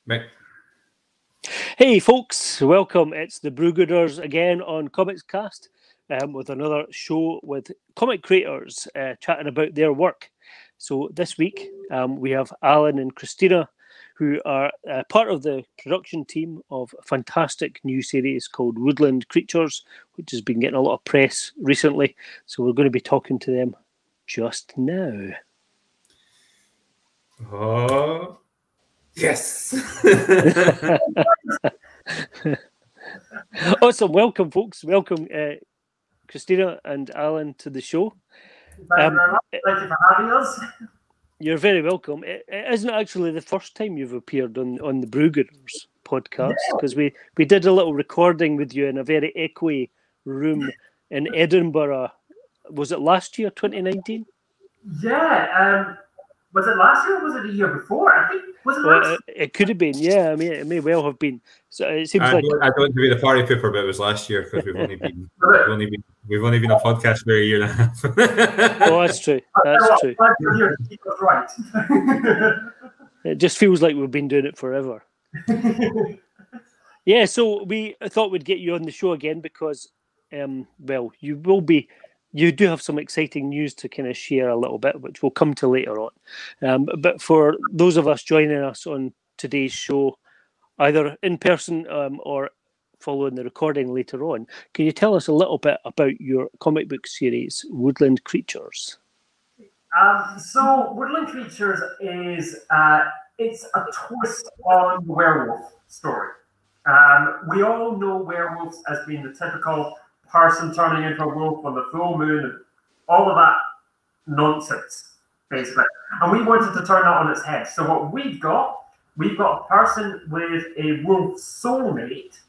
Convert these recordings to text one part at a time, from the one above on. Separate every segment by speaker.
Speaker 1: Right.
Speaker 2: Hey folks, welcome. It's the Brewgooders again on Comics Cast with another show with comic creators chatting about their work. So this week we have Allan and Cristina, who are part of the production team of a fantastic new series called Woodland Creatures, which has been getting a lot of press recently. So we're going to be talking to them just now.
Speaker 1: Oh, yes.
Speaker 2: Awesome. Welcome, folks. Welcome, Cristina and Allan, to the show.
Speaker 3: Thank you very much. Thank you for having us.
Speaker 2: You're very welcome. It isn't actually the first time you've appeared on the Brewgooders podcast, because we did a little recording with you in a very echoey room in Edinburgh. Was it last year, 2019?
Speaker 3: Yeah. Was it last year or was it the year before? I think was it last?
Speaker 2: It could have been. Yeah, I mean, it may well have been. So it seems
Speaker 1: I
Speaker 2: like
Speaker 1: don't want to be the party pooper, but it was last year because we've only been a podcast for a year and a half.
Speaker 2: Oh, that's true. That's true.
Speaker 3: Right.
Speaker 2: It just feels like we've been doing it forever. Yeah, so we thought we'd get you on the show again because, well, you do have some exciting news to kind of share a little bit, which we'll come to later on. But for those of us joining us on today's show, either in person or following the recording later on, can you tell us a little bit about your comic book series, Woodland Creatures?
Speaker 3: So Woodland Creatures is it's a twist on the werewolf story. We all know werewolves as being the typical person turning into a wolf on the full moon and all of that nonsense, basically. And we wanted to turn that on its head. So what we've got a person with a wolf soulmate,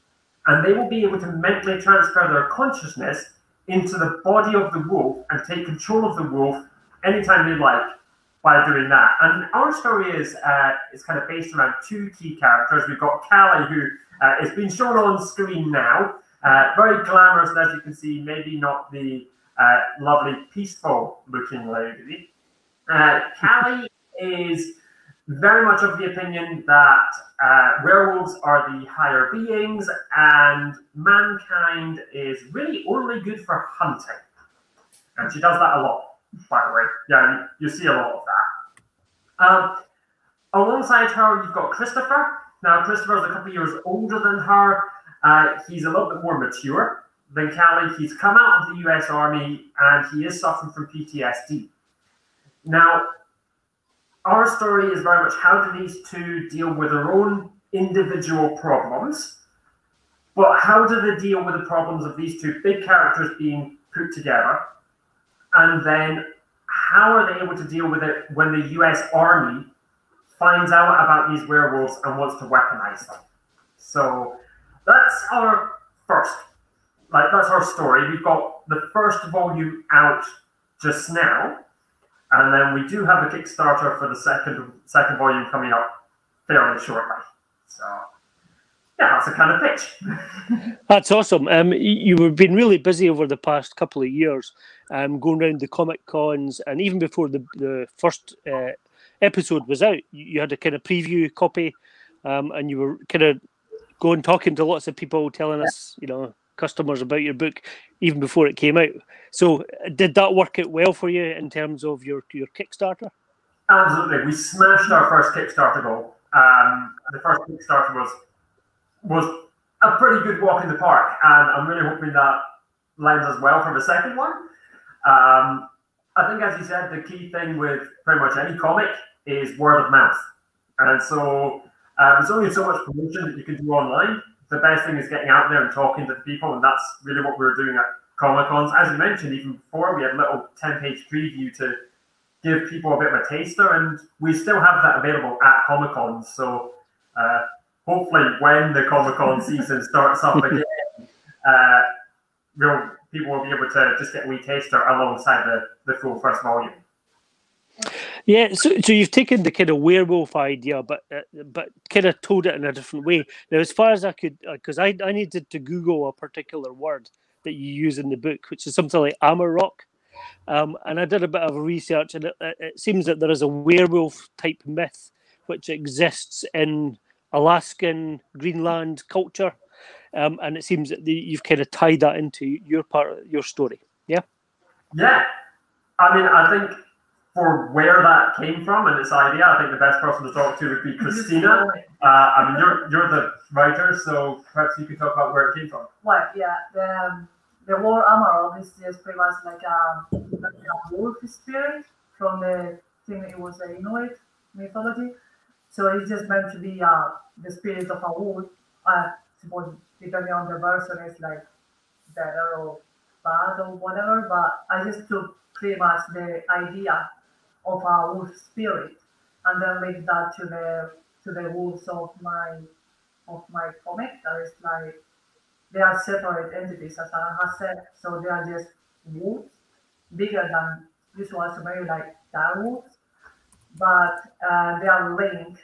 Speaker 3: and they will be able to mentally transfer their consciousness into the body of the wolf and take control of the wolf anytime they like by doing that. And our story is kind of based around two key characters. We've got Callie, who is being shown on screen now. Very glamorous, and as you can see, maybe not the lovely, peaceful-looking lady. Callie is very much of the opinion that werewolves are the higher beings, and mankind is really only good for hunting. And she does that a lot, by the way. Yeah, you see a lot of that. Alongside her, you've got Christopher. Now, Christopher is a couple of years older than her. He's a little bit more mature than Callie. He's come out of the US Army and he is suffering from PTSD. Now, our story is very much how do these two deal with their own individual problems, but how do they deal with the problems of these two big characters being put together? And then how are they able to deal with it when the US Army finds out about these werewolves and wants to weaponize them? So that's our story. We've got the first volume out just now, and then we do have a Kickstarter for the second volume coming up fairly shortly. So yeah, that's the kind of pitch.
Speaker 2: That's awesome. You've been really busy over the past couple of years, going around the comic cons, and even before the first episode was out, you had a kind of preview copy, and you were kind of talking to lots of people, telling us, customers about your book even before it came out. So did that work out well for you in terms of your Kickstarter?
Speaker 3: Absolutely. We smashed our first Kickstarter goal. The first Kickstarter was a pretty good walk in the park, and I'm really hoping that lands as well for the second one. I think, as you said, the key thing with pretty much any comic is word of mouth. And so there's only so much promotion that you can do online. The best thing is getting out there and talking to the people, and that's really what we were doing at Comic-Cons. As you mentioned, even before, we had a little 10-page preview to give people a bit of a taster, and we still have that available at Comic-Cons. So hopefully when the Comic-Con season starts up again, people will be able to just get a wee taster alongside the full first volume.
Speaker 2: Yeah, so you've taken the kind of werewolf idea, but kind of told it in a different way. Now, as far as I could, because I needed to Google a particular word that you use in the book, which is something like Amarok, and I did a bit of research, and it seems that there is a werewolf type myth which exists in Alaskan, Greenland culture, and it seems that you've kind of tied that into your part of your story. Yeah.
Speaker 3: Yeah. I mean, I think for where that came from and this idea, I think the best person to talk to would be Cristina. I mean, you're the writer, so perhaps you could talk about where it came from.
Speaker 4: Well, yeah, the word Amarok is just pretty much like a wolf spirit from the thing it was the Inuit mythology. So it's just meant to be the spirit of a wolf. Suppose depending on the version, it's like better or bad or whatever. But I just took pretty much the idea of a wolf spirit and then linked that to the wolves of my comic. That is like they are separate entities, as I have said. So they are just wolves, bigger than usual, so maybe like dire wolves, but they are linked,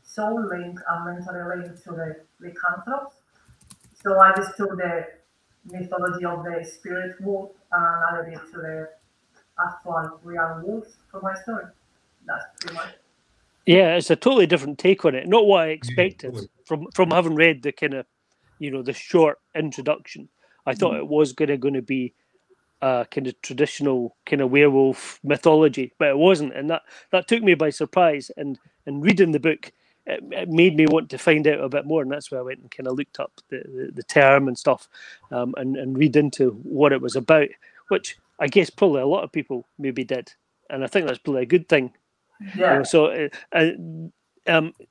Speaker 4: soul linked and mentally linked to the lycanthropes. So I just took the mythology of the spirit wolf and added it to the actual real wolves for my story. That's pretty much.
Speaker 2: Yeah, it's a totally different take on it. Not what I expected from having read the kind of, the short introduction. I thought it was going to be a kind of traditional kind of werewolf mythology, but it wasn't, and that took me by surprise. And reading the book, it made me want to find out a bit more, and that's why I went and kind of looked up the term and stuff, and read into what it was about, which I guess probably a lot of people maybe did, and I think that's probably a good thing.
Speaker 3: Yeah.
Speaker 2: So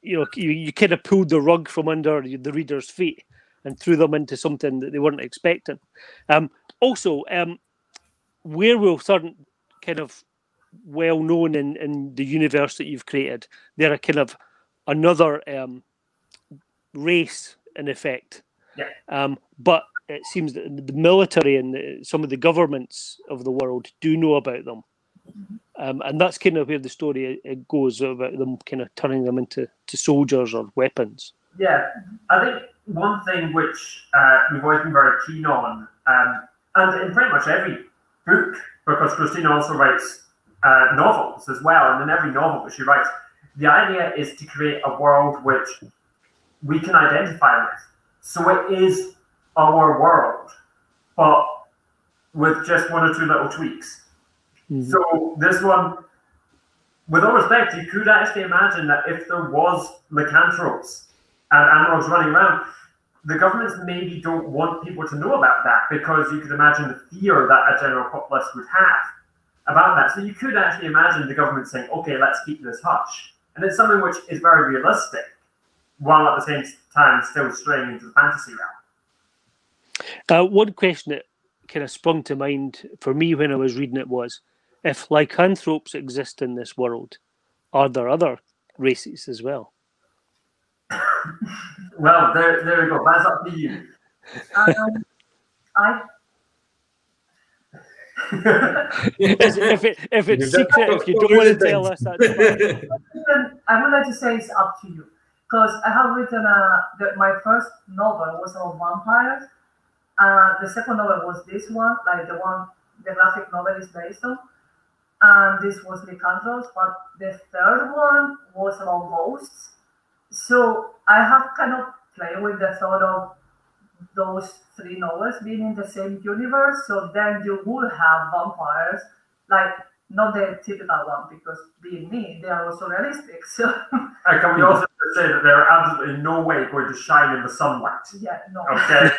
Speaker 2: you kind of pulled the rug from under the reader's feet and threw them into something that they weren't expecting. Also, werewolves aren't kind of well known in the universe that you've created. They're a kind of another race in effect.
Speaker 3: Yeah.
Speaker 2: But it seems that the military and some of the governments of the world do know about them. And that's kind of where the story goes, about them kind of turning them into soldiers or weapons.
Speaker 3: Yeah, I think one thing which we've always been very keen on, and in pretty much every book, because Cristina also writes novels as well, and in every novel that she writes, the idea is to create a world which we can identify with. So it is our world, but with just one or two little tweaks. So this one, with all respect, you could actually imagine that if there was lycanthropes and analogs running around, the governments maybe don't want people to know about that, because you could imagine the fear that a general populace would have about that. So you could actually imagine the government saying, okay, let's keep this hush. And it's something which is very realistic, while at the same time still straying into the fantasy realm.
Speaker 2: One question that kind of sprung to mind for me when I was reading it was, if lycanthropes exist in this world, are there other races as well?
Speaker 3: Well, there we go. That's up to you.
Speaker 2: If it's secret, if you don't want to tell us, that's fine.
Speaker 4: I would like to say it's up to you, because I have written my first novel was about vampires. The second novel was this one, like the graphic novel is based on. And this was lycanthropes, but the third one was about ghosts. So I have kind of played with the thought of those three novels being in the same universe. So then you would have vampires, like not the typical one, because being me, they are also realistic. So
Speaker 3: can we also say that they're absolutely no way going to shine in the sunlight?
Speaker 4: Yeah, no.
Speaker 3: Okay.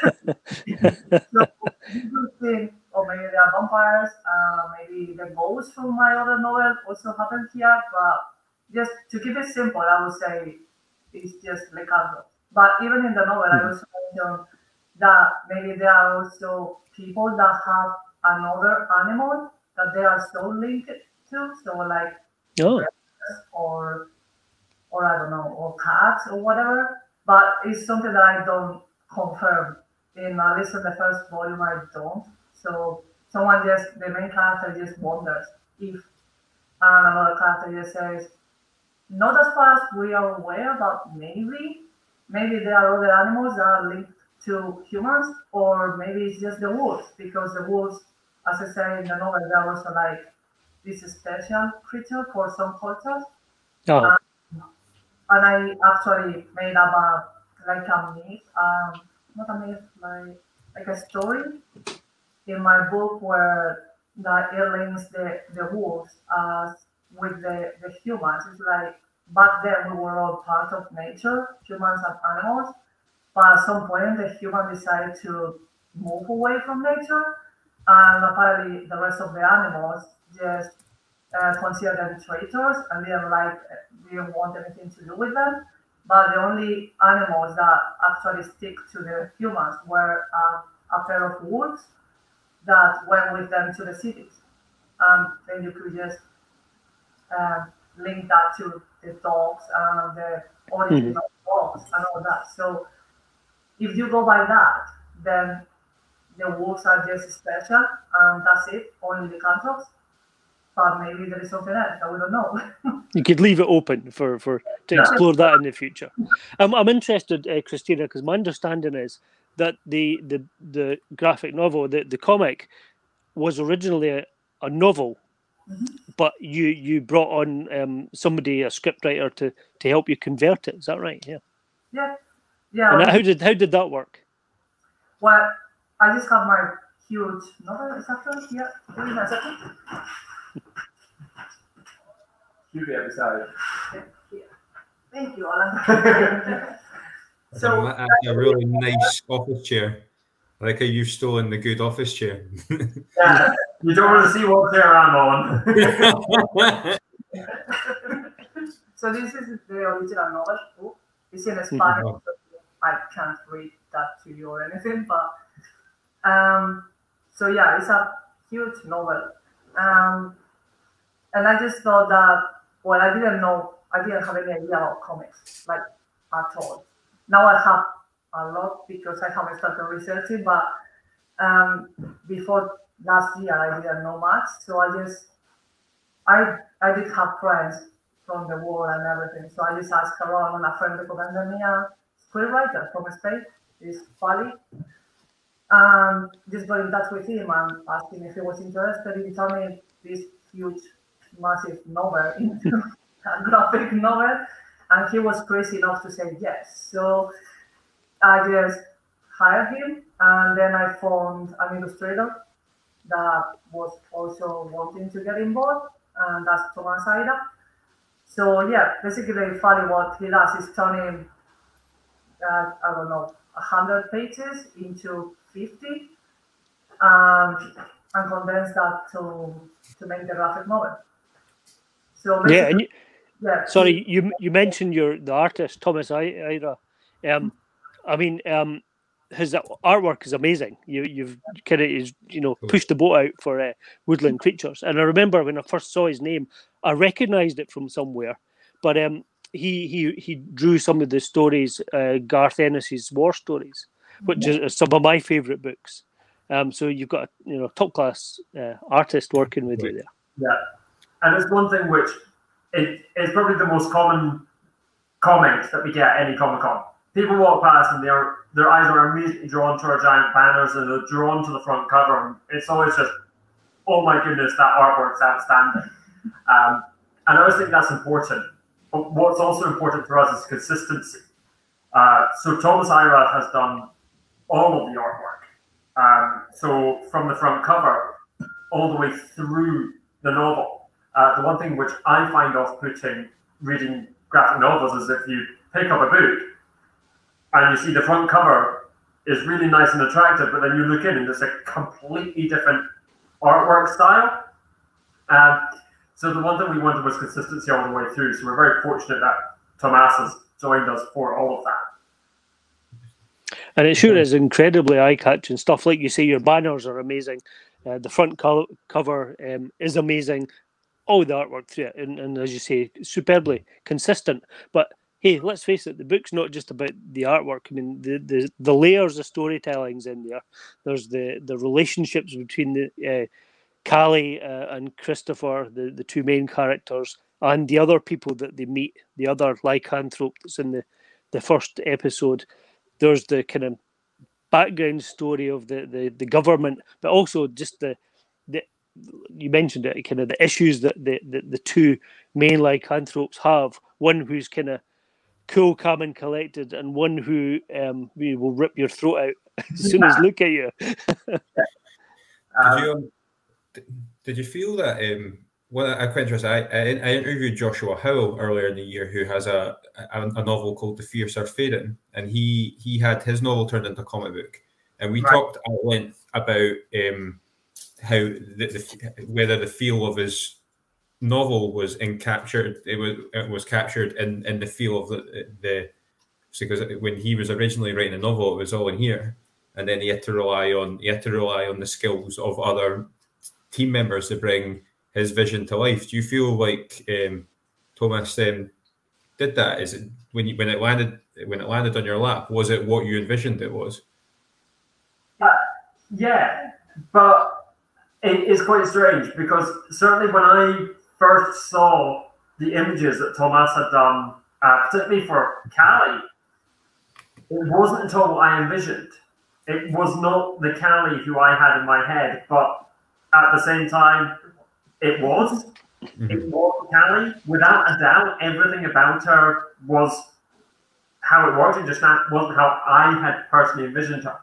Speaker 4: So you could think, or maybe they are vampires, maybe the ghosts from my other novel also happen here, but just to keep it simple, I would say it's just lycanthropes. But even in the novel, I also mentioned that maybe there are also people that have another animal that they are so linked to, so like or I don't know, or cats or whatever. But it's something that I don't confirm. At least in the first volume, I don't. So the main character just wonders if, and another character just says, not as far as we are aware, but maybe there are other animals that are linked to humans, or maybe it's just the wolves, because the wolves, as I say in the novel, they're also like this special creature for some cultures. and I actually made up a myth, not a myth, like a story in my book where it links the wolves with the humans. It's like back then we were all part of nature, humans and animals, but at some point the human decided to move away from nature, and apparently the rest of the animals just considered them traitors and didn't want anything to do with them. But the only animals that actually stick to the humans were a pair of wolves that went with them to the cities. Then you could just link that to the dogs and the origin of dogs and all that. So if you go by that, then the wolves are just special, and that's it, only lycanthropes. But maybe there is something else that we don't know.
Speaker 2: You could leave it open to explore that in the future. I'm interested, Cristina, because my understanding is that the graphic novel, the comic, was originally a novel, but you brought on somebody, a scriptwriter, to help you convert it. Is that right? Yeah. And how did that work?
Speaker 4: Well, I just have my huge novel. Is that right? Yeah. Give me a second.
Speaker 3: Huge episode.
Speaker 4: Thank you, Allan.
Speaker 1: So a really nice office chair. I like how you've stolen the good office chair.
Speaker 3: Yeah, you don't want to see what chair I'm on.
Speaker 4: So this is the original novel book. It's in Spanish. So I can't read that to you or anything, but so yeah, it's a huge novel. And I just thought that, well, I didn't have any idea about comics, like, at all. Now I have a lot because I haven't started researching, but before last year I didn't know much. So I did have friends from the war and everything. So I just asked around, and a friend recommended me a screenwriter from Spain, is Fali. Just got in touch with him and asked him if he was interested. He told me this huge, massive novel into a graphic novel, and he was crazy enough to say yes. So I just hired him, and then I found an illustrator that was also wanting to get involved, and that's Thomas Aira. So yeah, basically, Fali, what he does is turning, I don't know, 100 pages into 50, and condense that to make the graphic novel. So
Speaker 2: yeah, and sorry, you mentioned the artist Thomas Aira. I mean, his artwork is amazing. You've kind of pushed the boat out for Woodland Creatures, and I remember when I first saw his name, I recognised it from somewhere, but he drew some of the stories, Garth Ennis's War Stories, which is some of my favourite books. So you've got a top class artist working with you there.
Speaker 3: Yeah, and it's one thing which it's probably the most common comment that we get at any Comic-Con. People walk past and their eyes are immediately drawn to our giant banners, and they're drawn to the front cover. And it's always just, oh my goodness, that artwork's outstanding. And I always think that's important. But what's also important for us is consistency. So Thomas Aira has done all of the artwork. So from the front cover all the way through the novel. The one thing which I find off-putting reading graphic novels is if you pick up a book and you see the front cover is really nice and attractive, but then you look in and there's a completely different artwork style. So the one thing we wanted was consistency all the way through. So we're very fortunate that Thomas has joined us for all of that.
Speaker 2: And it sure is incredibly eye-catching stuff. Like you say, your banners are amazing. The front cover is amazing. All the artwork through it, and as you say, superbly consistent. But hey, let's face it, the book's not just about the artwork. I mean, the layers of storytelling's in there. There's the relationships between the Callie and Christopher, the two main characters, and the other people that they meet, the other lycanthrope that's in the first episode. There's the kind of background story of the government, but also just the you mentioned it, kind of the issues that the two main lycanthropes have. One who's kind of cool, calm, and collected, and one who will rip your throat out as soon as look at you.
Speaker 1: Did you feel that? Well, I'm quite interested. I interviewed Joshua Howell earlier in the year, who has a novel called The Fierce Are Fading, and he had his novel turned into a comic book, and we talked at length about how whether the feel of his novel was captured. It was captured in the feel of the because when he was originally writing a novel, it was all in here, and then he had to rely on the skills of other team members to bring his vision to life. Do you feel like Thomas did that? Is it when it landed on your lap? Was it what you envisioned it was?
Speaker 3: Yeah, but it's quite strange because certainly when I first saw the images that Thomas had done, particularly for Callie, it wasn't at all what I envisioned. It was not the Callie who I had in my head, but at the same time, it was. It was Callie. Without a doubt, everything about her was how it worked. It just wasn't how I had personally envisioned her.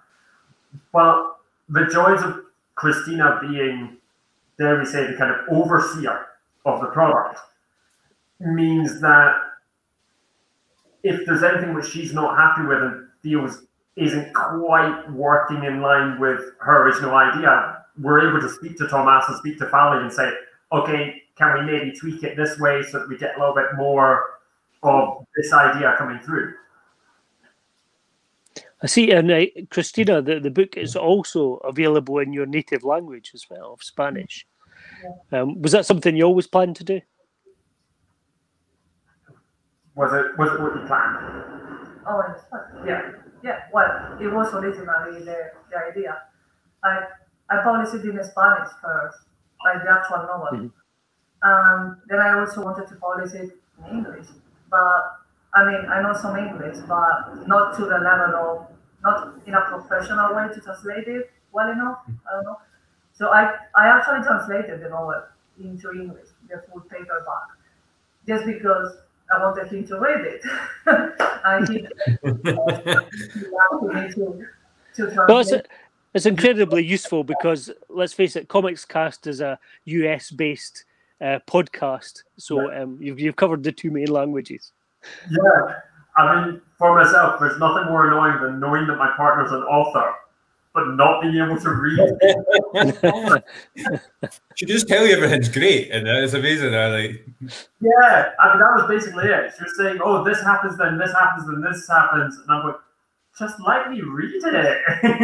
Speaker 3: But the joys of Cristina being, dare we say, the kind of overseer of the product means that if there's anything which she's not happy with and feels isn't quite working in line with her original idea, we're able to speak to Thomas and speak to Fally and say, okay, can we maybe tweak it this way so that we get a little bit more of this idea coming through?
Speaker 2: I see, and Cristina, the book is also available in your native language as well, of Spanish. Was that something you always planned to do?
Speaker 3: Was it what you planned?
Speaker 4: Oh, yeah. Well, it was originally the idea. I published it in Spanish first, like the actual novel. Then I also wanted to publish it in English. But I mean, I know some English, but not to the level of, not in a professional way to translate it well enough. I don't know. So I actually translated the novel into English, the full paperback, just because I wanted him to read it. And he allowed me to translate.
Speaker 2: It's incredibly useful because, let's face it, Comics Cast is a US-based podcast, so you've covered the two main languages.
Speaker 3: Yeah, I mean, for myself, there's nothing more annoying than knowing that my partner's an author, but not being able to read.
Speaker 1: She just tell you everything's great, and it's amazing.
Speaker 3: Yeah, I mean, that was basically it. She was saying, oh, this happens, then this happens, then this happens, and I'm like, just let me read it.
Speaker 4: I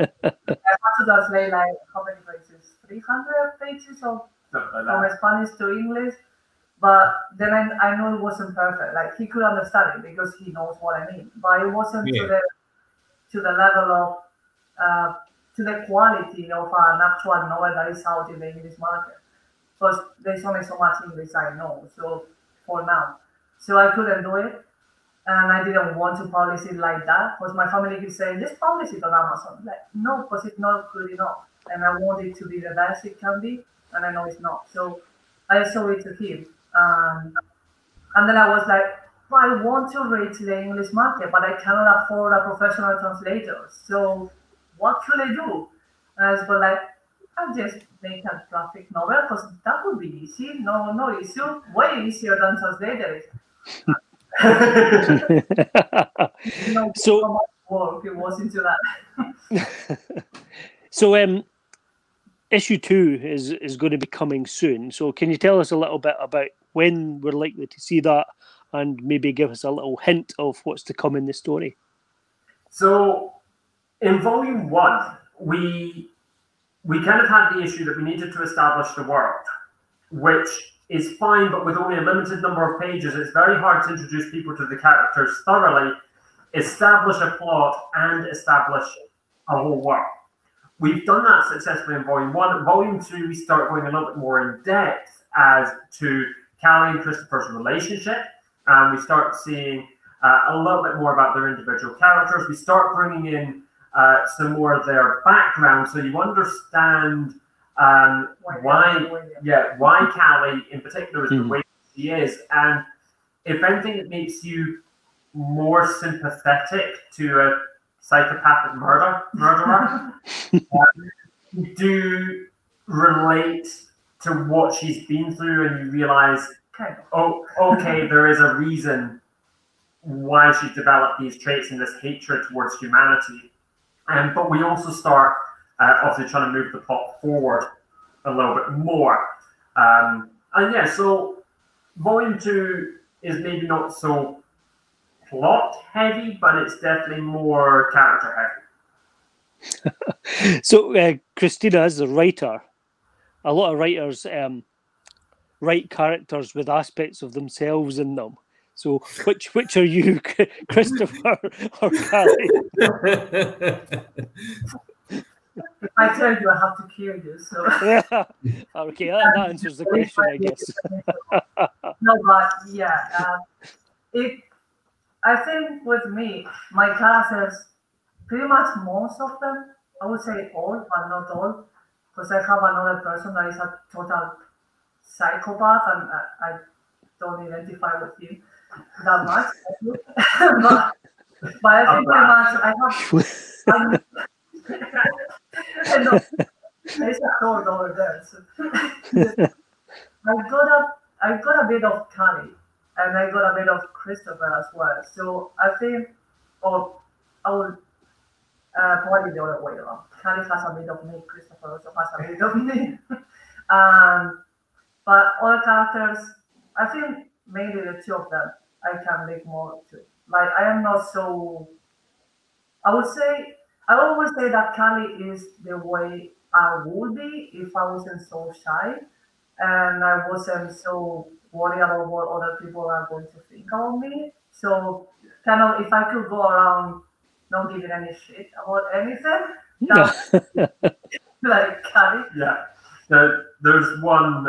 Speaker 4: had to translate like how many pages? 300 pages from Spanish to English. But then I know it wasn't perfect. Like he could understand it because he knows what I mean. But it wasn't to the level of to the quality of an actual novel that is out in the English market. Because there's only so much English I know. So for now, so I couldn't do it. And I didn't want to publish it like that because my family keeps saying, just publish it on Amazon. Like, no, because it's not good enough. And I want it to be the best it can be. And I know it's not. So I sold it to him. And then I was like, well, I want to reach the English market, but I cannot afford a professional translator. So what should I do? And I was like, I'll just make a graphic novel because that would be easy. No issue. Way easier than translating it. So much work it was into that.
Speaker 2: So issue 2 is going to be coming soon. So can you tell us a little bit about when we're likely to see that, and maybe give us a little hint of what's to come in the story?
Speaker 3: So in volume 1, we kind of had the issue that we needed to establish the world, which is fine, but with only a limited number of pages, it's very hard to introduce people to the characters thoroughly, establish a plot, and establish a whole world. We've done that successfully in volume 1. In volume 2, we start going a little bit more in depth as to Callie and Christopher's relationship, and we start seeing a little bit more about their individual characters. We start bringing in some more of their background, so you understand why Callie in particular is the way she is, and if anything, it makes you more sympathetic to a psychopathic murderer. You do relate to what she's been through, and you realize, oh, okay, there is a reason why she's developed these traits and this hatred towards humanity. But we also start obviously trying to move the plot forward a little bit more. And yeah, so Volume 2 is maybe not so plot heavy, but it's definitely more character heavy.
Speaker 2: So, Cristina, as a writer, a lot of writers write characters with aspects of themselves in them. So, which are you, Christopher or Callie?
Speaker 4: If I tell you, I have to kill you. So
Speaker 2: Okay, that answers the question, I guess.
Speaker 4: No, but yeah, I think with me, my characters, pretty much most of them, I would say all, but not all, because I have another person that is a total psychopath, and I don't identify with him that much. but I think pretty much I have. No, there's a code over there. So. I got a bit of Callie, and I got a bit of Christopher as well. So I think, I would probably the other way around. Callie has a bit of me, Christopher also has a bit of me. But other characters, I think mainly the two of them I can relate more to. Like, I am not so. I always say that Callie is the way I would be if I wasn't so shy and I wasn't so worried about what other people are going to think about me. So, kind of, if I could go around not giving any shit about anything, like Callie.
Speaker 3: Yeah. There's one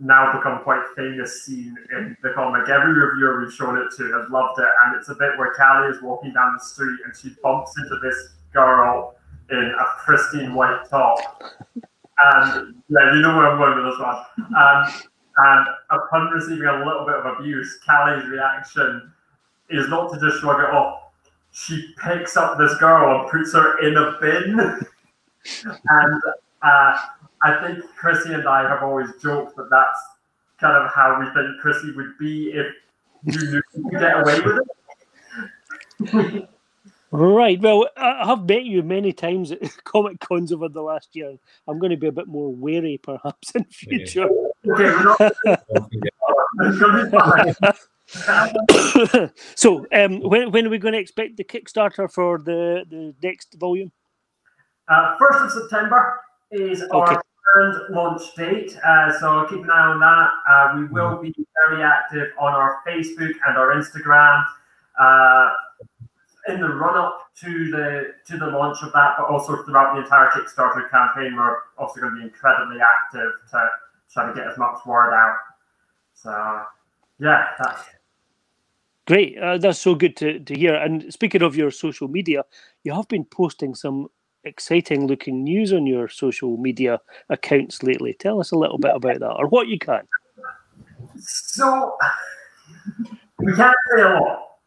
Speaker 3: now become quite famous scene in the comic. Every reviewer we've shown it to has loved it, and it's a bit where Callie is walking down the street and she bumps into this girl in a pristine white top. And yeah, you know where I'm going with this one. And upon receiving a little bit of abuse, Callie's reaction is not to just shrug it off. She picks up this girl and puts her in a bin. And I think Chrissy and I have always joked that that's kind of how we think Chrissy would be if you knew you could get away with it.
Speaker 2: Right. Well, I have met you many times at Comic Cons over the last year. I'm going to be a bit more wary, perhaps, in future.
Speaker 3: Okay, it's going to be fine.
Speaker 2: So, when are we going to expect the Kickstarter for the next volume?
Speaker 3: 1st of September is our current launch date, so keep an eye on that. We will be very active on our Facebook and our Instagram in the run-up to the launch of that, but also throughout the entire Kickstarter campaign. We're also going to be incredibly active to try to get as much word out. So, yeah, that's
Speaker 2: great. That's so good to hear. And speaking of your social media, you have been posting some exciting looking news on your social media accounts lately. Tell us a little bit about that, or what you can.
Speaker 3: So, we can't say a lot.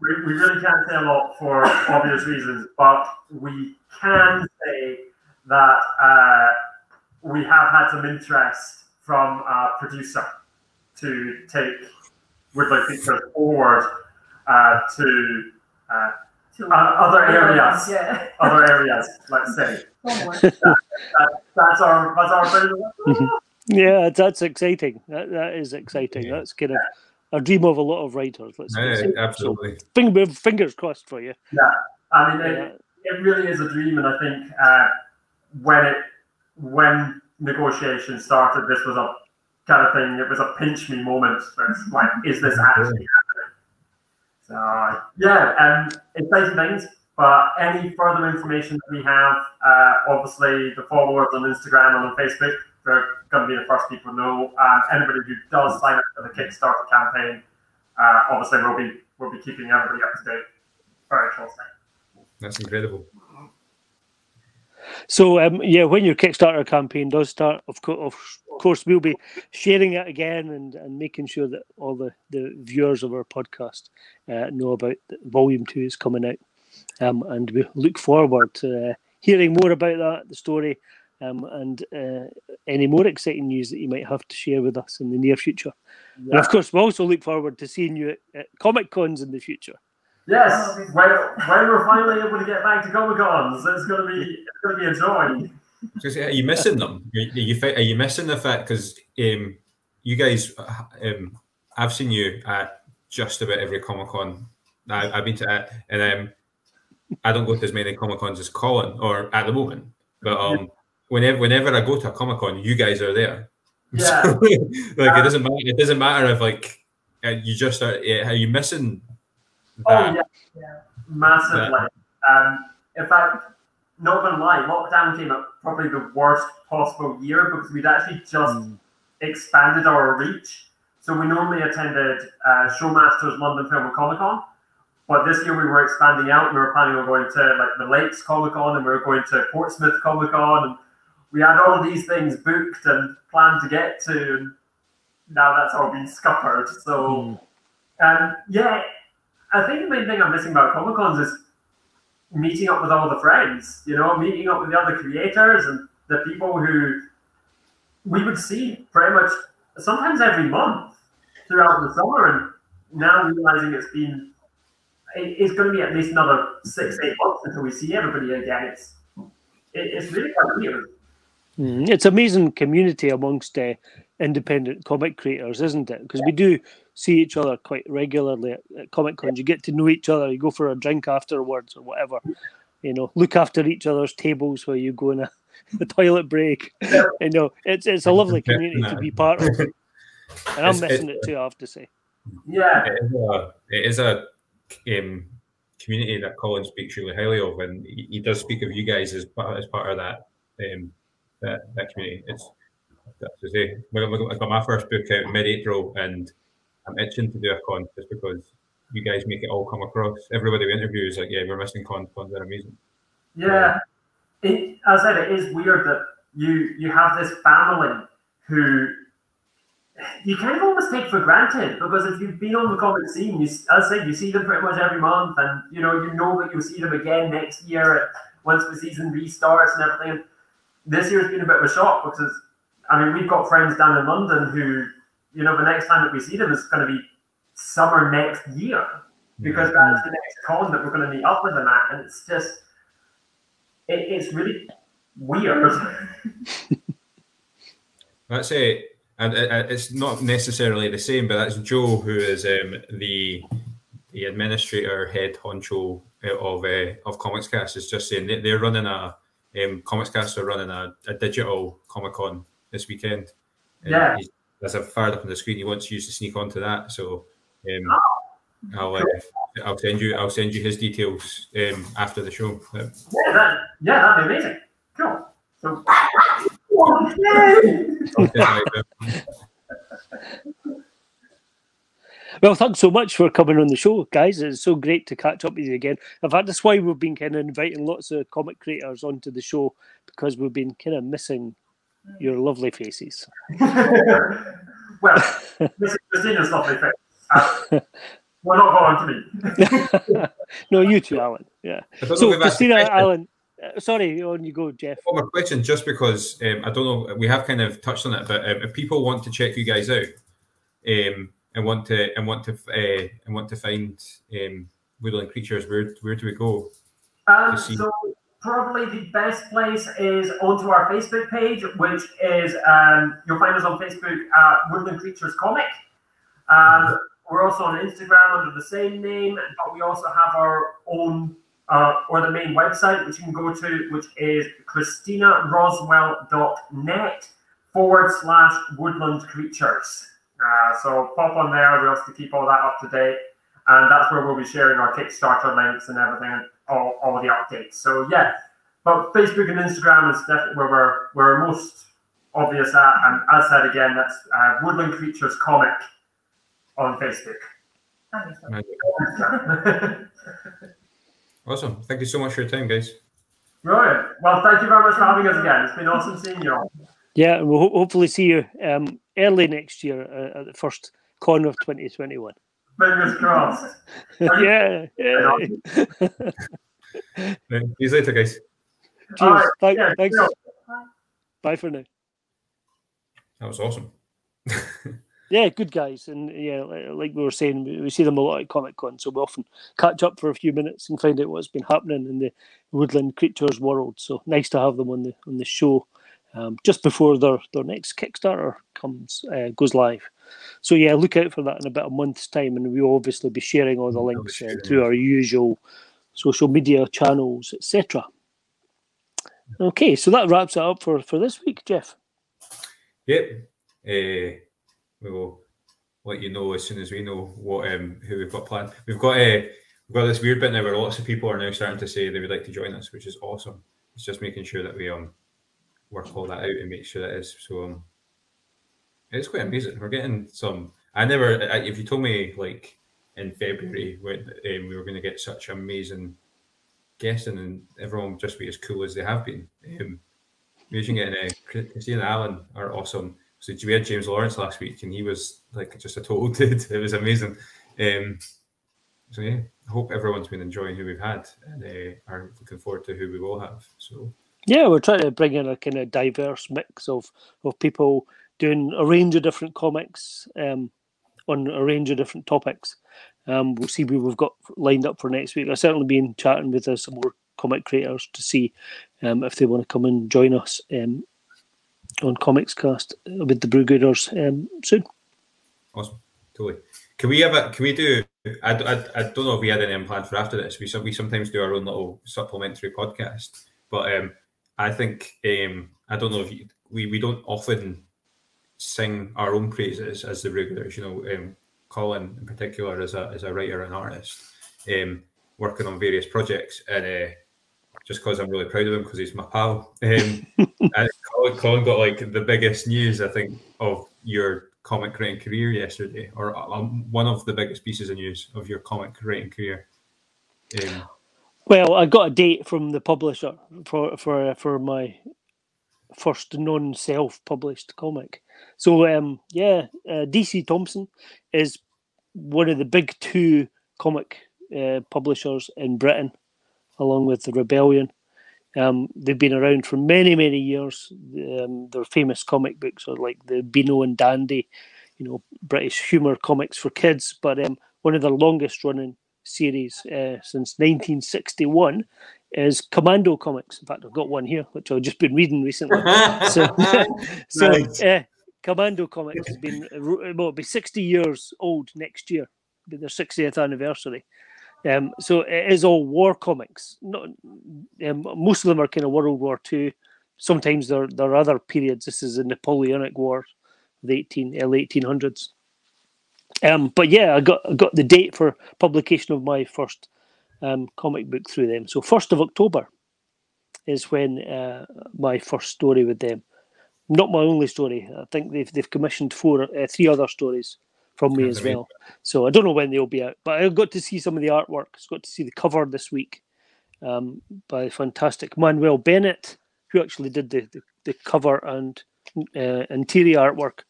Speaker 3: We really can't say a lot for obvious reasons, but we can say that we have had some interest from a producer to take Woodland Creatures forward to other areas. Yeah. Other areas, let's say. That's our
Speaker 2: Yeah, that's exciting. That is exciting. Yeah. That's kind of a dream of a lot of writers. Let's say.
Speaker 1: Absolutely.
Speaker 2: So, fingers crossed for you.
Speaker 3: Yeah, I mean, it really is a dream, and I think when negotiations started, this was a kind of thing. It was a pinch me moment. It's like, is this actually happening? So yeah, exciting things. But any further information that we have, obviously the followers on Instagram and on Facebook, they're going to be the first people to know. Anybody who does sign up for the Kickstarter campaign, obviously we'll be keeping everybody up to date very closely.
Speaker 1: That's incredible.
Speaker 2: So yeah, when your Kickstarter campaign does start, of course, we'll be sharing it again and making sure that all the viewers of our podcast know about Volume 2 is coming out. And we look forward to hearing more about that, the story, and any more exciting news that you might have to share with us in the near future. Yeah. And of course, we also look forward to seeing you at Comic Cons in the future.
Speaker 3: Yes, when we're finally able to get back to Comic Cons, it's going to be a joy.
Speaker 1: Are you missing them? Are you missing the fact because you guys, I've seen you at just about every Comic Con I've been to, and I don't go to as many Comic Cons as Colin, or at the moment, but whenever I go to a Comic Con, you guys are there.
Speaker 3: Yeah,
Speaker 1: so, it doesn't matter. It doesn't matter if you just are. Are you missing that?
Speaker 3: Oh yeah, massively. In fact, not gonna lie, lockdown came at probably the worst possible year because we'd actually just expanded our reach. So we normally attended Showmasters, London Film and Comic Con. But this year we were expanding out. We were planning on going to the Lakes Comic Con, and we were going to Portsmouth Comic Con, and we had all of these things booked and planned to get to. And now that's all been scuppered. So, yeah, I think the main thing I'm missing about Comic Cons is meeting up with all the friends. Meeting up with the other creators and the people who we would see pretty much sometimes every month throughout the summer, and now realizing it's going to be at least another 6-8 months until we see everybody again. It's really quite weird.
Speaker 2: It's amazing community amongst independent comic creators, isn't it? Because we do see each other quite regularly at Comic Cons. You get to know each other. You go for a drink afterwards or whatever. Look after each other's tables while you go in a toilet break. It's a lovely community to be part of, and I'm missing it too, I have to say.
Speaker 3: Yeah,
Speaker 1: it is a community that Colin speaks really highly of, and he does speak of you guys as part of that that community. That's to say, I got my first book out in mid-April, and I'm itching to do a con just because you guys make it all come across. Everybody we interview is like, yeah, we're missing cons. Cons are amazing.
Speaker 3: Yeah, as I said, it is weird that you have this family who you kind of almost take for granted, because if you've been on the comic scene, as I said, you see them pretty much every month, and you know that you'll see them again next year once the season restarts and everything. This year's been a bit of a shock because, I mean, we've got friends down in London who, the next time that we see them is going to be summer next year, because that's the next con that we're going to meet up with them at, and it's just, it's really weird.
Speaker 1: That's it. And it's not necessarily the same, but that's Joe, who is the administrator, head honcho of Comics Cast, is just saying they're running Comics Cast are running a digital Comic Con this weekend.
Speaker 3: Yeah,
Speaker 1: as I've fired up on the screen, he wants you to sneak onto that. So I'll send you his details after the show.
Speaker 3: That'd be amazing. Cool. So.
Speaker 2: Well, thanks so much for coming on the show, guys. It's so great to catch up with you again. In fact, that's why we've been kind of inviting lots of comic creators onto the show, because we've been kind of missing your lovely faces.
Speaker 3: Well, Christina's lovely face. We're not going to me.
Speaker 2: No, you too, Alan. Yeah. So, Cristina, Alan. Sorry, on you go, Jeff.
Speaker 1: One more question, just because I don't know, we have kind of touched on it, but if people want to check you guys out, and want to find Woodland Creatures, where do we go?
Speaker 3: So probably the best place is onto our Facebook page, which is you'll find us on Facebook at Woodland Creatures Comic. We're also on Instagram under the same name, but we also have our own or the main website, which you can go to, which is CristinaRoswell.net/Woodland Creatures. So pop on there. We have to keep all that up to date, and that's where we'll be sharing our Kickstarter links and everything, and all the updates. So yeah, but Facebook and Instagram is definitely where we're most obvious at. And as said again, that's Woodland Creatures Comic on Facebook.
Speaker 1: Awesome. Thank you so much for your time, guys.
Speaker 3: Brilliant. Well, thank you very much for having us again. It's been awesome seeing you all.
Speaker 2: Yeah, and we'll hopefully see you early next year at the first con of 2021.
Speaker 3: Fingers crossed.
Speaker 2: Yeah.
Speaker 1: See you later, guys.
Speaker 2: Cheers.
Speaker 3: Right, yeah,
Speaker 2: Thanks.
Speaker 3: sure.
Speaker 2: Bye for now.
Speaker 1: That was awesome.
Speaker 2: Yeah, good guys, and yeah, like we were saying, we see them a lot at Comic Con, so we often catch up for a few minutes and find out what's been happening in the Woodland Creatures world. So nice to have them on the show just before their next Kickstarter goes live. So yeah, look out for that in about a month's time, and we'll obviously be sharing all the links through our usual social media channels, etc. Okay, so that wraps it up for this week, Jeff.
Speaker 1: Yep. We will let you know as soon as we know what who we've got planned. We've got this weird bit now where lots of people are now starting to say they would like to join us, which is awesome. It's just making sure that we work all that out and make sure that is. So it's quite amazing. We're getting some. If you told me like in February when we were going to get such amazing guesting and everyone would just be as cool as they have been. Imagine getting Cristina and Allan are awesome. So we had James Lawrence last week, and he was like just a total dude. It was amazing. So yeah, I hope everyone's been enjoying who we've had, and are looking forward to who we will have. So
Speaker 2: yeah, we're trying to bring in a kind of diverse mix of people doing a range of different comics on a range of different topics. We'll see who we've got lined up for next week. I've certainly been chatting with some more comic creators to see if they want to come and join us on Comics Cast with the Brewgooders soon.
Speaker 1: Awesome, totally. Can we do? I don't know if we had any planned for after this. We sometimes do our own little supplementary podcast, but I think I don't know if we don't often sing our own praises as the Brewgooders. You know, Colin in particular is a writer and artist, working on various projects, and just because I'm really proud of him because he's my pal. And Colin got like the biggest news I think of your comic writing career yesterday, or one of the biggest pieces of news of your comic writing career.
Speaker 2: Well, I got a date from the publisher for my first non-self-published comic. So DC Thompson is one of the big two comic publishers in Britain, along with the Rebellion. They've been around for many, many years. Their famous comic books are like the Beano and Dandy, British humour comics for kids. But one of their longest running series since 1961 is Commando Comics. In fact, I've got one here, which I've just been reading recently. Commando Comics has been, it'll be 60 years old next year. It'll be their 60th anniversary. So it is all war comics. Most of them are kind of World War II. Sometimes there are other periods. This is the Napoleonic War, the early 1800s. But yeah, I got the date for publication of my first comic book through them. So 1st of October is when my first story with them. Not my only story. I think they've commissioned 3 other stories from me as well. So I don't know when they'll be out, but I got to see some of the artwork. I got to see the cover this week by fantastic Manuel Bennett, who actually did the cover and interior artwork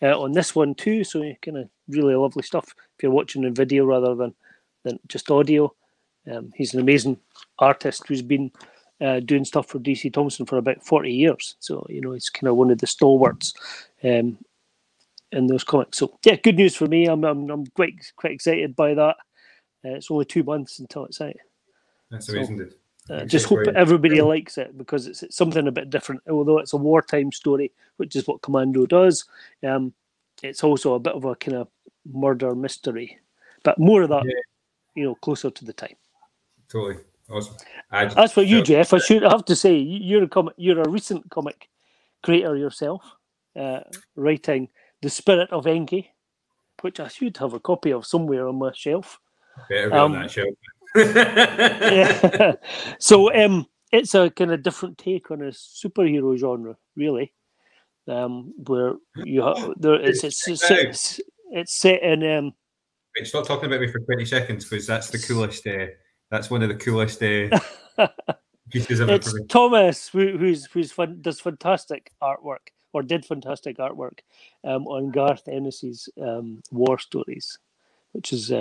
Speaker 2: on this one too. So kind of really lovely stuff if you're watching in video rather than just audio. He's an amazing artist who's been doing stuff for DC Thompson for about 40 years. So, he's kind of one of the stalwarts in those comics. So, yeah, good news for me. I'm quite excited by that. It's only 2 months until it's out.
Speaker 1: That's amazing, dude.
Speaker 2: Just hope everybody likes it because it's something a bit different. Although it's a wartime story, which is what Commando does, it's also a bit of a kind of murder mystery. But more of that, closer to the time.
Speaker 1: Totally. Awesome.
Speaker 2: As for you, Jeff, I have to say you're a recent comic creator yourself, writing The Spirit of Enki, which I should have a copy of somewhere on my shelf.
Speaker 1: Better be on that shelf.
Speaker 2: Yeah. So it's a kind of different take on a superhero genre, really, where you have it's set in.
Speaker 1: Wait, stop talking about me for 20 seconds because that's the coolest. That's one of the coolest pieces of
Speaker 2: it's
Speaker 1: information.
Speaker 2: Thomas, who does fantastic artwork or did fantastic artwork on Garth Ennis's war stories, which is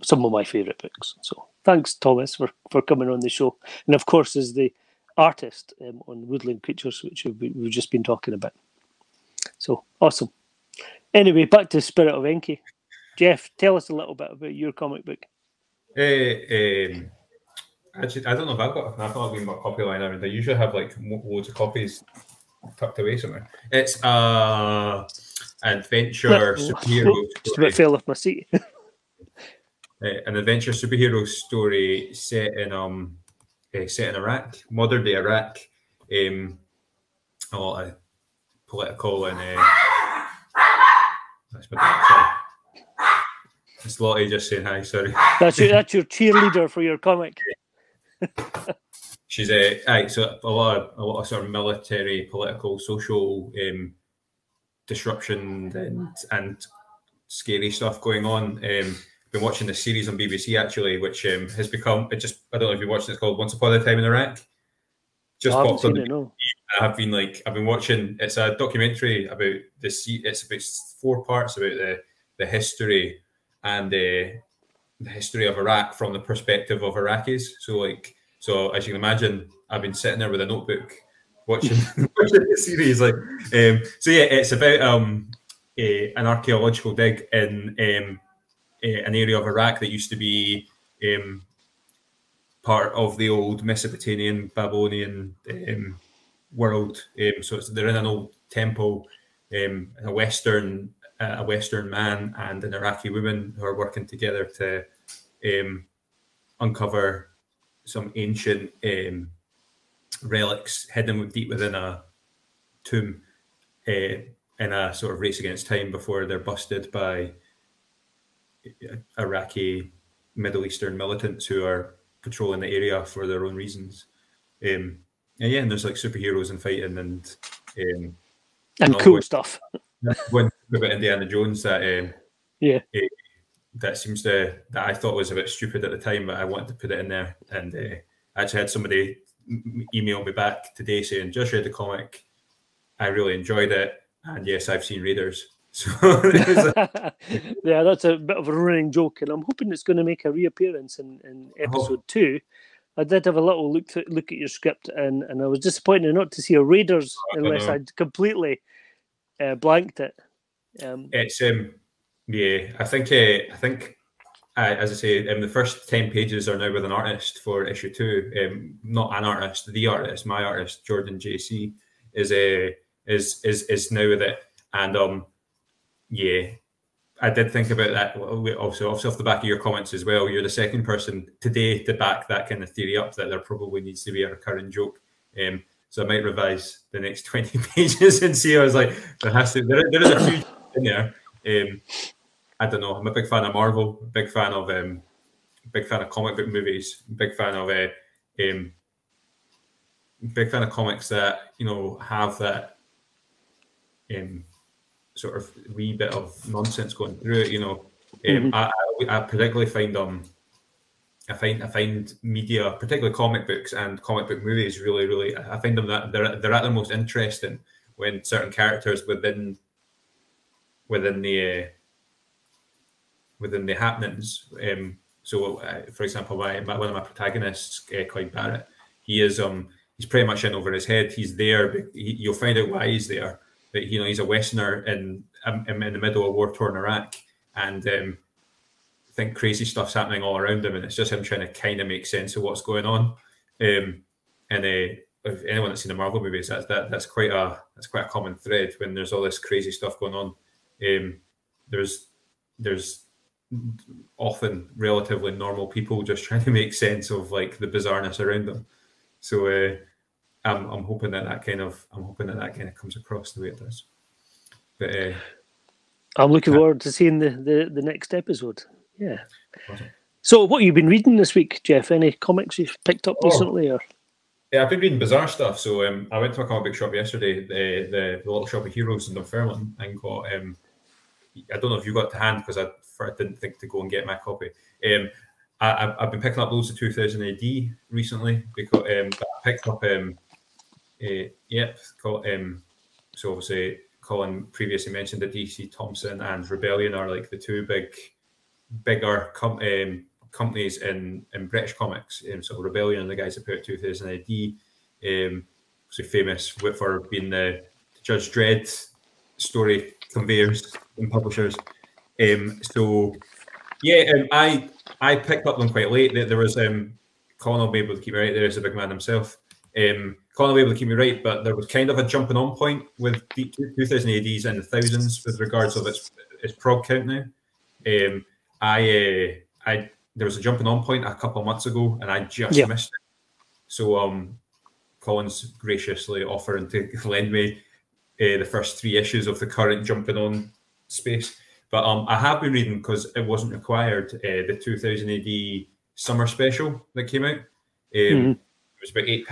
Speaker 2: some of my favourite books. So thanks, Thomas, for coming on the show. And of course, is the artist on Woodland Creatures, which we've just been talking about. So awesome. Anyway, back to Spirit of Enki. Jeff, tell us a little bit about your comic book.
Speaker 1: Actually, I don't know if I've got a copy line around. I usually have like loads of copies tucked away somewhere. It's adventure superhero
Speaker 2: Just about fell off my seat.
Speaker 1: An adventure superhero story set in Iraq, modern day Iraq. A lot of political and that's my dog, sorry. It's Lottie just saying hi. Sorry.
Speaker 2: That's your cheerleader for your comic.
Speaker 1: She's so a lot of sort of military, political, social disruption and scary stuff going on. Been watching this series on BBC actually, which has become I don't know if you watched it. It's called Once Upon a Time in Iraq. Just popped on. No. I've been watching. It's a documentary about it's about 4 parts about the history and the history of Iraq from the perspective of Iraqis. So as you can imagine, I've been sitting there with a notebook watching the series. So yeah, it's about an archaeological dig in an area of Iraq that used to be part of the old Mesopotamian, Babylonian world. So they're in an old temple, a Western man and an Iraqi woman who are working together to uncover some ancient relics hidden deep within a tomb in a sort of race against time before they're busted by Iraqi Middle Eastern militants who are patrolling the area for their own reasons. And there's like superheroes and fighting and
Speaker 2: cool stuff.
Speaker 1: One about Indiana Jones that that I thought was a bit stupid at the time, but I wanted to put it in there. And I actually had somebody email me back today saying, "Just read the comic. I really enjoyed it, and yes, I've seen Raiders." So
Speaker 2: yeah, that's a bit of a running joke, and I'm hoping it's going to make a reappearance in episode 2. I did have a little look at your script, and I was disappointed not to see a Raiders unless I'd completely blanked it.
Speaker 1: It's I think as I say, the first 10 pages are now with an artist for issue 2. Not an artist, the artist, my artist, Jordan JC, is now with it, and I did think about that. Also off the back of your comments as well, you're the second person today to back that kind of theory up, that there probably needs to be a recurring joke. So I might revise the next 20 pages and see. I was like, there is a few in there. I don't know. I'm a big fan of Marvel. Big fan of comic book movies. Big fan of comics that have that sort of wee bit of nonsense going through it. I particularly find I find media, particularly comic books and comic book movies, really I find them that they're at their most interesting when certain characters within the happenings. So, for example, one of my protagonists, Clyde Barrett, he's pretty much in over his head. He's there. You'll find out why he's there. But he's a Westerner in the middle of war-torn Iraq, and I think crazy stuff's happening all around him, and it's just him trying to kind of make sense of what's going on. And if anyone that's seen the Marvel movies, that's quite a common thread when there's all this crazy stuff going on. There's often relatively normal people just trying to make sense of like the bizarreness around them. So I'm hoping that kind of comes across the way it does. But
Speaker 2: I'm looking forward to seeing the next episode. Yeah.
Speaker 1: Awesome.
Speaker 2: So what have you been reading this week, Jeff? Any comics you've picked up recently? Or?
Speaker 1: Yeah, I've been reading bizarre stuff. So I went to a comic book shop yesterday, the Little Shop of Heroes in Dunfermline, and got I don't know if you got to hand because I didn't think to go and get my copy. I've been picking up loads of 2000 AD recently because I picked up called So obviously, Colin previously mentioned that DC Thompson and Rebellion are like the two bigger companies in British comics. So Rebellion, the guys that put out 2000 AD, so famous for being the Judge Dredd story conveyors and publishers. So yeah, I picked up them quite late. There was Colin will be able to keep me right. There's a big man himself. Colin will be able to keep me right, but there was kind of a jumping on point with 2000 ADs in the thousands with regards of its prog count now. There was a jumping on point a couple of months ago, and I just missed it. So Colin's graciously offering to lend me the first 3 issues of the current jumping on space. But I have been reading, because it wasn't required, the 2000 AD summer special that came out. It was about £8,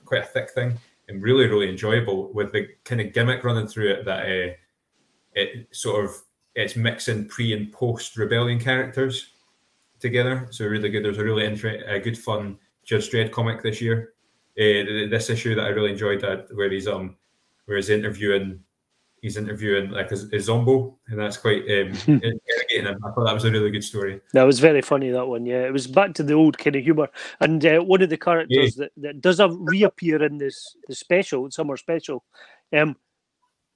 Speaker 1: quite a thick thing, and really, really enjoyable, with the kind of gimmick running through it that it's mixing pre and post Rebellion characters together. So really good. There's a really good, fun Judge Dredd comic this year. This issue that I really enjoyed, where he's interviewing like a Zombo, and that's quite interrogating him. I thought that was a really good story.
Speaker 2: That was very funny, that one. Yeah, it was back to the old kind of humour. And one of the characters that does reappear in the summer special,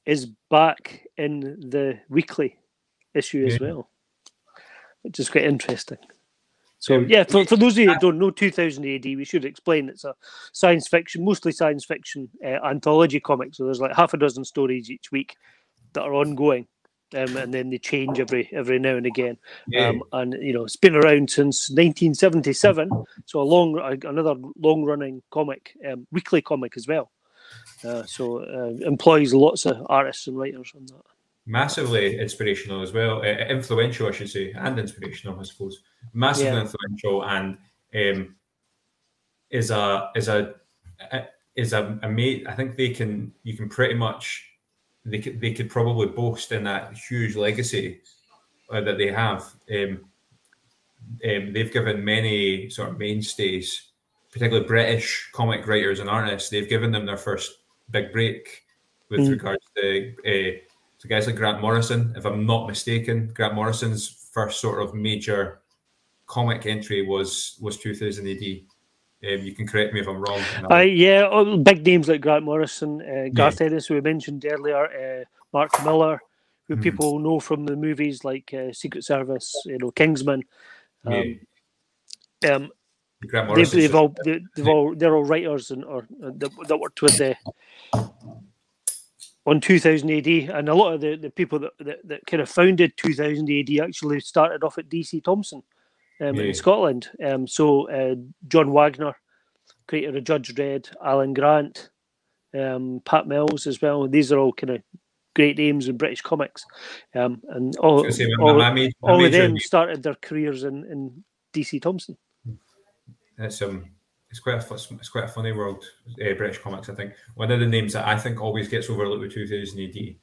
Speaker 2: is back in the weekly issue as well, which is quite interesting. So for those of you who don't know 2000 AD, we should explain it's a mostly science fiction anthology comic. So there's like half a dozen stories each week that are ongoing, and then they change every now and again. And it's been around since 1977, so another long running comic, weekly comic as well. So employs lots of artists and writers on that.
Speaker 1: Massively inspirational as well, influential, I should say, and inspirational, I suppose. Massively influential, and is a mate. I think you can pretty much they could probably boast in that huge legacy that they have. They've given many sort of mainstays, particularly British comic writers and artists, they've given them their first big break with regards to. So guys like Grant Morrison, if I'm not mistaken, Grant Morrison's first sort of major comic entry was 2000 AD. You can correct me if I'm wrong.
Speaker 2: Big names like Grant Morrison, Garth Ennis, who we mentioned earlier, Mark Miller, who people know from the movies like Secret Service, Kingsman.
Speaker 1: Grant Morrison.
Speaker 2: They're all writers that worked with on 2000 AD, and a lot of the people that kind of founded 2000 AD actually started off at DC Thompson in Scotland. So John Wagner, creator of Judge Dredd, Alan Grant, Pat Mills as well. These are all kind of great names in British comics, and all of them started their careers in DC Thompson.
Speaker 1: It's quite a funny world, British comics. I think one of the names that I think always gets overlooked with 2000 AD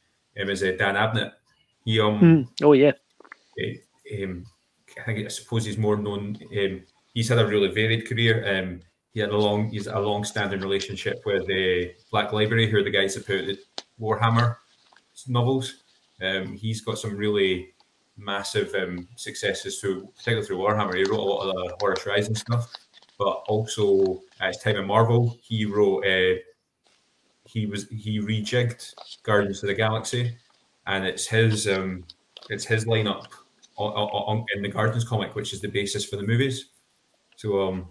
Speaker 1: is Dan Abnett. He I suppose he's more known. He's had a really varied career. He's a long-standing relationship with Black Library, who are the guys that put the Warhammer novels. He's got some really massive successes particularly through Warhammer. He wrote a lot of the Horus Rising stuff. But also at his time in Marvel, he wrote he rejigged Guardians of the Galaxy, and it's his lineup in the Guardians comic, which is the basis for the movies. So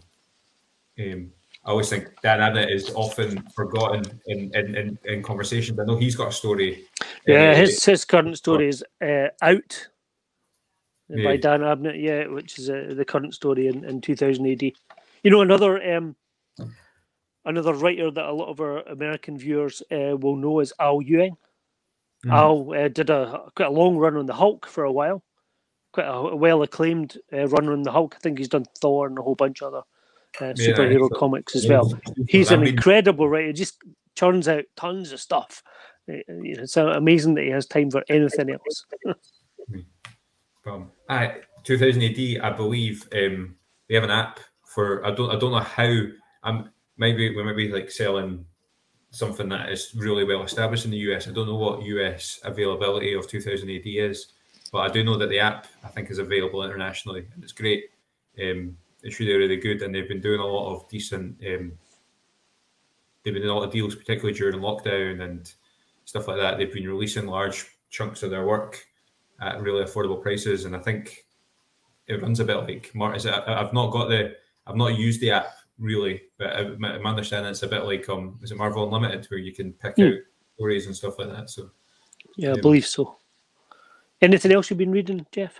Speaker 1: I always think Dan Abnett is often forgotten in conversations. I know he's got a story.
Speaker 2: His current story is Out by Dan Abnett, which is the current story in 2000 AD. Another writer that a lot of our American viewers will know is Al Ewing. Al did quite a long run on the Hulk for a while, quite a well-acclaimed run on the Hulk. I think he's done Thor and a whole bunch of other superhero comics as well. He's an incredible writer, just churns out tons of stuff. It's amazing that he has time for anything else.
Speaker 1: 2000 AD, I believe they have an app for. I don't know how. We might be like selling something that is really well established in the US. I don't know what US availability of 2000 AD is, but I do know that the app, I think, is available internationally, and it's great. It's really, really good, and they've been doing a lot of decent. They've been doing a lot of deals, particularly during lockdown and stuff like that. They've been releasing large chunks of their work at really affordable prices, and I think it runs a bit like I've not used the app really, but my understanding it's a bit like is it Marvel Unlimited, where you can pick out stories and stuff like that. So
Speaker 2: yeah, I believe so. Anything else you've been reading, Jeff?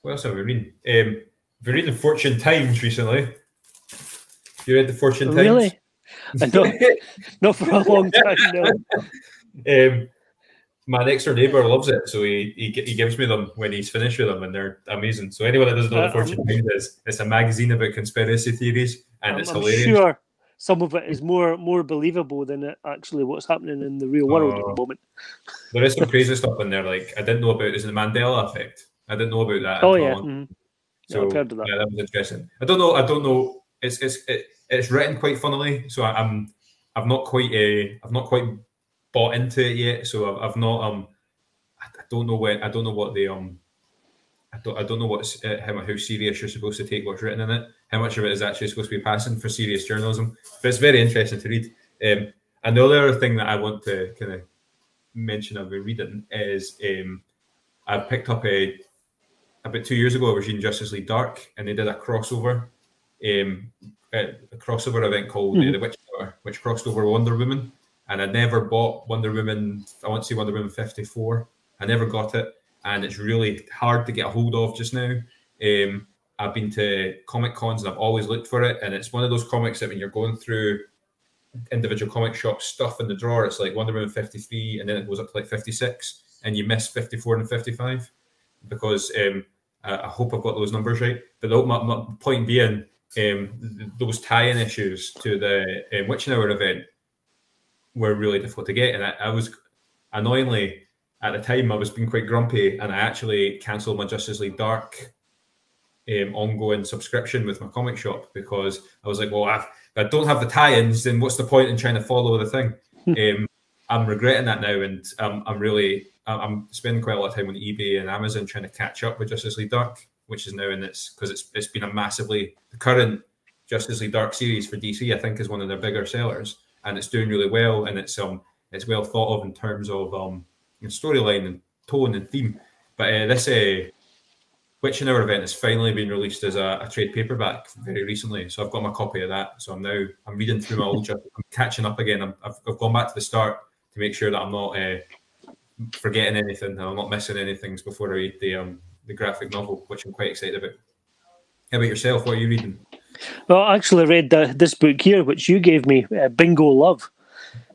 Speaker 1: What else have we reading? I've been reading Fortune Times recently. You read the Fortune Times?
Speaker 2: Really? Not for a long time, no.
Speaker 1: My next door neighbour loves it, so he gives me them when he's finished with them, and they're amazing. So anyone that doesn't know what Fortune Times is, it's a magazine about conspiracy theories, and it's hilarious. I'm sure
Speaker 2: some of it is more believable than actually what's happening in the real world at the moment.
Speaker 1: There is some crazy stuff in there. Like, I didn't know about the Mandela effect. I didn't know about that.
Speaker 2: Oh yeah. Mm-hmm.
Speaker 1: So
Speaker 2: I've heard of that.
Speaker 1: Yeah, that was interesting. I don't know. It's written quite funnily, so I've not quite bought into it yet. So I've not I don't know how serious you're supposed to take what's written in it. How much of it is actually supposed to be passing for serious journalism? But it's very interesting to read. And the other thing that I want to kind of mention I've been reading is I picked up about 2 years ago. I was reading Justice League Dark, and they did a crossover event called The Witch Hour, which crossed over Wonder Woman. And I never bought Wonder Woman. I want to see Wonder Woman 54. I never got it, and it's really hard to get a hold of just now. I've been to comic cons and I've always looked for it, and it's one of those comics that when you're going through individual comic shop stuff in the drawer, it's like Wonder Woman 53, and then it goes up to like 56, and you miss 54 and 55 because I hope I've got those numbers right. But my point being, those tie-in issues to the Witching Hour event were really difficult to get, and I was annoyingly at the time I was being quite grumpy, and I actually cancelled my Justice League Dark ongoing subscription with my comic shop because I was like, well, if I don't have the tie-ins, then what's the point in trying to follow the thing? I'm regretting that now, and I'm spending quite a lot of time on eBay and Amazon trying to catch up with Justice League Dark, which is now in because it's been the current Justice League Dark series for DC, I think, is one of their bigger sellers, and it's doing really well, and it's well thought of in terms of storyline and tone and theme. But this Witching Hour event has finally been released as a trade paperback very recently, so I've got my copy of that. So I'm reading through my old. I'm catching up again. I've gone back to the start to make sure that I'm not forgetting anything and I'm not missing anything before I read the graphic novel, which I'm quite excited about. How about yourself? What are you reading?
Speaker 2: Well, I actually read this book here, which you gave me, Bingo Love.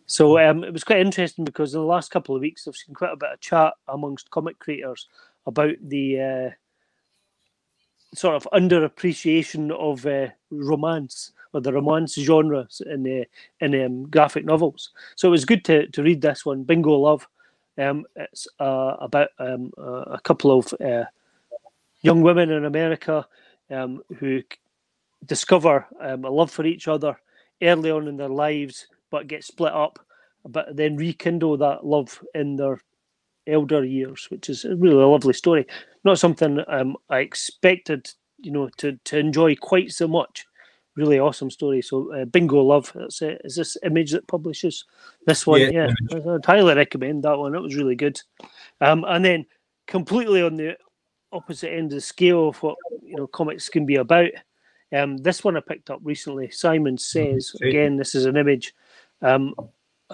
Speaker 2: So it was quite interesting because in the last couple of weeks I've seen quite a bit of chat amongst comic creators about the sort of underappreciation of romance, or the romance genres in graphic novels. So it was good to read this one, Bingo Love. It's about a couple of young women in America who discover a love for each other early on in their lives, but get split up, but then rekindle that love in their elder years, which is a really lovely story. Not something I expected, to enjoy quite so much. Really awesome story. So Bingo Love, is this Image that publishes this one? Yeah, I'd highly recommend that one. It was really good. And then completely on the opposite end of the scale of what comics can be about. This one I picked up recently, Simon Says. Again, this is an Image. And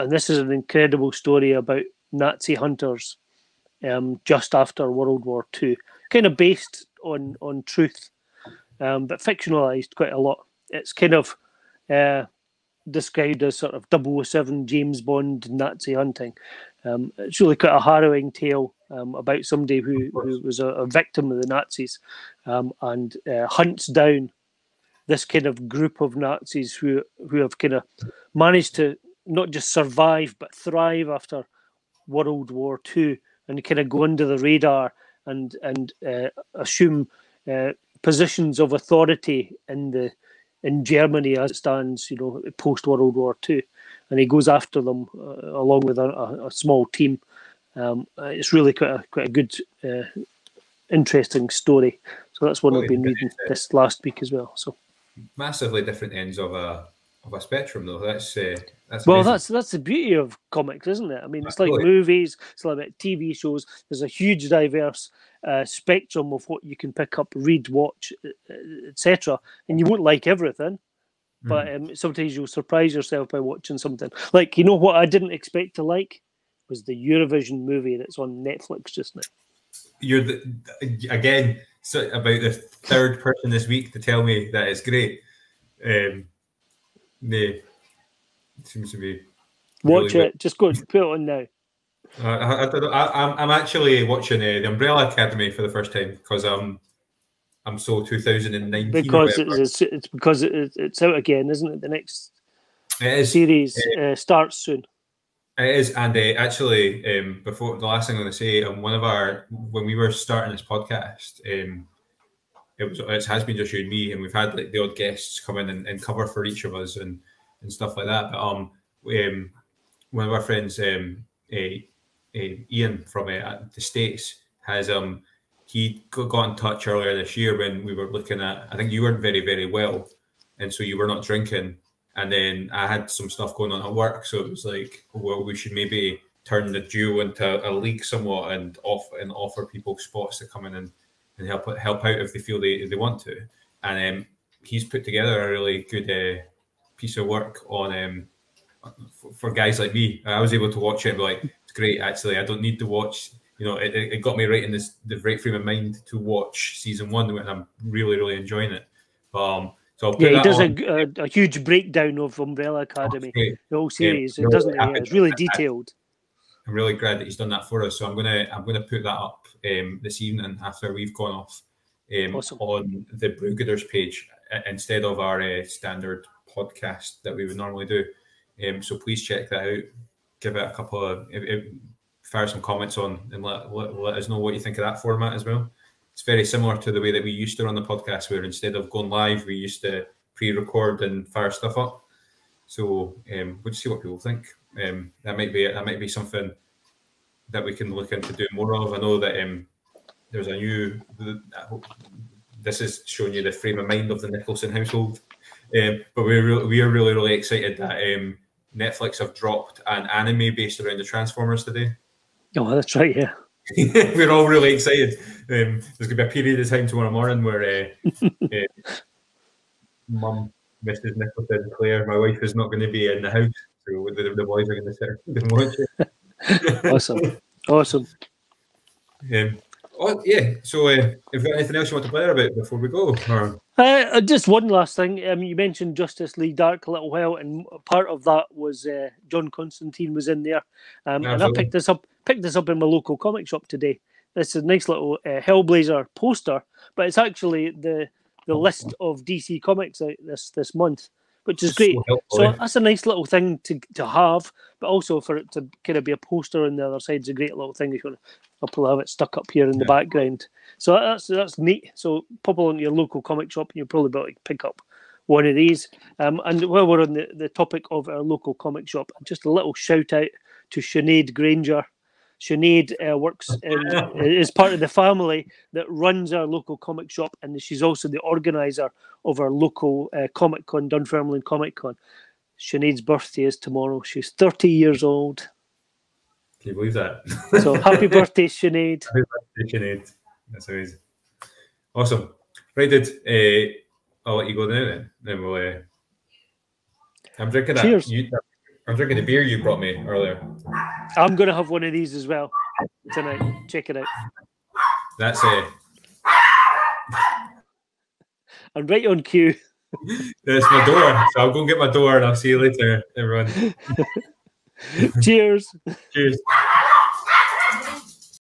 Speaker 2: this is an incredible story about Nazi hunters just after World War II. Kind of based on truth, but fictionalized quite a lot. It's kind of described as sort of 007 James Bond Nazi hunting. It's really quite a harrowing tale about somebody who was a victim of the Nazis and hunts down this kind of group of Nazis who have kind of managed to not just survive but thrive after World War II, and kind of go under the radar and assume positions of authority in in Germany as it stands, post World War II, and he goes after them along with a small team. It's really quite a good, interesting story. So that's one I've been reading this last week as well. So
Speaker 1: massively different ends of a spectrum, though. That's
Speaker 2: well,
Speaker 1: amazing.
Speaker 2: that's the beauty of comics, isn't it? I mean, it's like movies, it's like TV shows. There's a huge diverse spectrum of what you can pick up, read, watch, etc. And you won't like everything, but sometimes you'll surprise yourself by watching something. Like, what I didn't expect to like was the Eurovision movie that's on Netflix just now.
Speaker 1: You're again about the third person this week to tell me that it's great. It seems to be.
Speaker 2: Watch it. Just go put it on now.
Speaker 1: I don't know. I'm actually watching the Umbrella Academy for the first time because I'm so 2019.
Speaker 2: Because it's because it's out again, isn't it? The next series starts soon.
Speaker 1: It is, and actually, before the last thing I'm going to say, when we were starting this podcast, it has been just you and me, and we've had like the odd guests come in and cover for each of us and stuff like that. But one of our friends, Ian from the States, has he got in touch earlier this year when we were looking at. I think you weren't very, very well, and so you were not drinking. And then I had some stuff going on at work, so it was like, well, we should maybe turn the duo into a league somewhat and offer people spots to come in and help out if they feel they want to. And he's put together a really good piece of work on for guys like me. I was able to watch it and be like, it's great. Actually, I don't need to watch. It got me right in the right frame of mind to watch season 1, and I'm really, really enjoying it. So
Speaker 2: he does a huge breakdown of Umbrella Academy, the whole series. It doesn't. It's really detailed.
Speaker 1: I'm really glad that he's done that for us. So I'm gonna put that up this evening after we've gone off
Speaker 2: awesome.
Speaker 1: On the Brewgooders page instead of our standard podcast that we would normally do. So please check that out. Give it a couple of fire some comments on and let us know what you think of that format as well. It's very similar to the way that we used to run the podcast, where instead of going live, we used to pre-record and fire stuff up. So we'll just see what people think. That might be something that we can look into doing more of. I know that there's a new. This is showing you the frame of mind of the Nicholson household, but we are really excited that Netflix have dropped an anime based around the Transformers today.
Speaker 2: Oh, that's right, yeah.
Speaker 1: We're all really excited. There's going to be a period of time tomorrow morning where Mum, Mrs. Nicholson, Claire, my wife, is not going to be in the house, so the boys are going to sit and watch
Speaker 2: it. Awesome.
Speaker 1: So have you got anything else you want to play about before we go?
Speaker 2: Just one last thing. You mentioned Justice League Dark a little while, and part of that was John Constantine was in there, and I picked this up in my local comic shop today. This is a nice little Hellblazer poster, but it's actually the list of DC comics out this month, which is great. So that's a nice little thing to have, but also for it to kind of be a poster on the other side is a great little thing. I'll probably have it stuck up here in the background. So that's neat. So pop along to your local comic shop and you'll probably be able to pick up one of these. And while we're on the topic of our local comic shop, just a little shout out to Sinead Granger. Sinead is part of the family that runs our local comic shop, and she's also the organizer of our local Comic Con, Dunfermline Comic Con. Sinead's birthday is tomorrow. She's 30 years old.
Speaker 1: Can you believe that?
Speaker 2: So happy birthday, Sinead.
Speaker 1: Happy birthday, Sinead. That's amazing. Awesome. Right, I'll let you go now then. We'll, I'm drinking
Speaker 2: Cheers.
Speaker 1: I'm drinking the beer you brought me earlier.
Speaker 2: I'm going to have one of these as well tonight. Check it out.
Speaker 1: That's
Speaker 2: I'm right on cue.
Speaker 1: That's my door. So I'll go and get my door and I'll see you later, everyone.
Speaker 2: Cheers.
Speaker 1: Cheers.